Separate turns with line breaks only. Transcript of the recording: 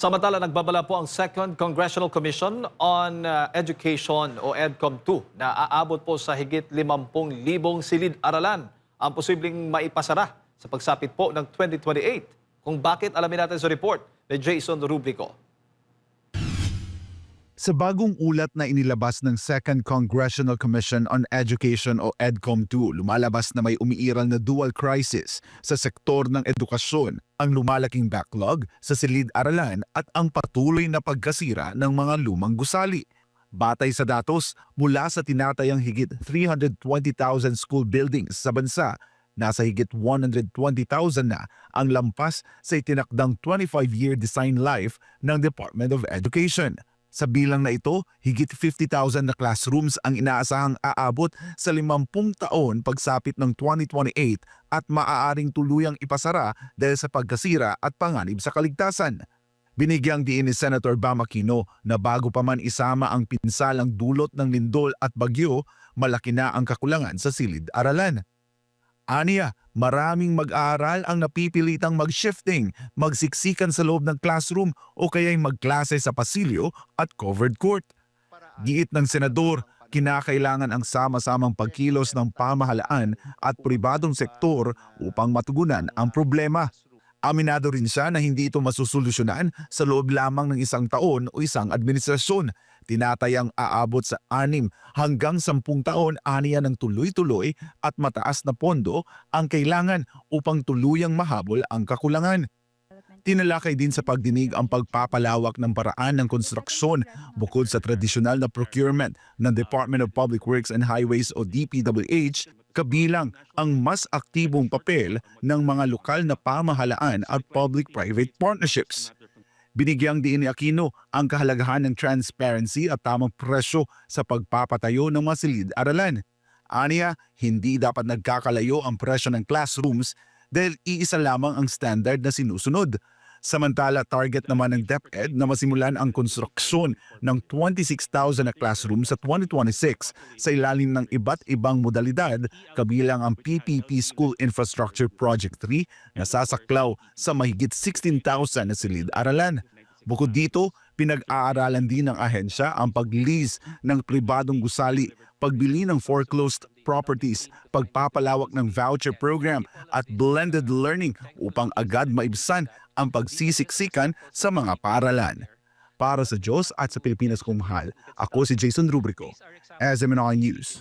Samantala, nagbabala po ang Second Congressional Commission on Education o EDCOM-2 na aabot po sa higit 50,000 silid-aralan ang posibleng maipasara sa pagsapit po ng 2028. Kung bakit, alamin natin sa report ni Jason Rubrico.
Sa bagong ulat na inilabas ng Second Congressional Commission on Education o EDCOM-2, lumalabas na may umiiral na dual crisis sa sektor ng edukasyon, ang lumalaking backlog sa silid-aralan at ang patuloy na pagkasira ng mga lumang gusali. Batay sa datos, mula sa tinatayang higit 320,000 school buildings sa bansa, nasa higit 120,000 na ang lampas sa itinakdang 25-year design life ng Department of Education. Sa bilang na ito, higit 50,000 na classrooms ang inaasahang aabot sa 50 taon pagsapit ng 2028 at maaaring tuluyang ipasara dahil sa pagkasira at panganib sa kaligtasan. Binigyang diin ni Senator Bam Aquino na bago pa man isama ang pinsalang dulot ng lindol at bagyo, malaki na ang kakulangan sa silid-aralan. Aniya, maraming mag-aaral ang napipilitang mag-shifting, magsiksikan sa loob ng classroom o kaya'y magklase sa pasilyo at covered court. Giit ng senador, kinakailangan ang sama-samang pagkilos ng pamahalaan at pribadong sektor upang matugunan ang problema. Aminado rin siya na hindi ito masusolusyonan sa loob lamang ng isang taon o isang administrasyon. Tinatayang aabot sa 6 hanggang 10 taon aniya ng tuloy-tuloy at mataas na pondo ang kailangan upang tuluyang mahabol ang kakulangan. Tinalakay din sa pagdinig ang pagpapalawak ng paraan ng konstruksyon bukod sa tradisyonal na procurement ng Department of Public Works and Highways o DPWH, kabilang ang mas aktibong papel ng mga lokal na pamahalaan at public-private partnerships. Binigyang diin ni Aquino ang kahalagahan ng transparency at tamang presyo sa pagpapatayo ng mga silid-aralan. Aniya, hindi dapat nagkakalayo ang presyo ng classrooms dahil iisa lamang ang standard na sinusunod. Samantala, target naman ng DepEd na masimulan ang konstruksyon ng 26,000 na classroom sa 2026 sa ilalim ng iba't ibang modalidad kabilang ang PPP School Infrastructure Project 3 na sasaklaw sa mahigit 16,000 na silid-aralan. Bukod dito, pinag-aaralan din ng ahensya ang pag-lease ng pribadong gusali, pagbili ng foreclosed properties, pagpapalawak ng voucher program at blended learning upang agad maibsan ang pagsisiksikan sa mga paaralan. Para sa Diyos at sa Pilipinas kong mahal, ako si Jason Rubrico, SMNI News.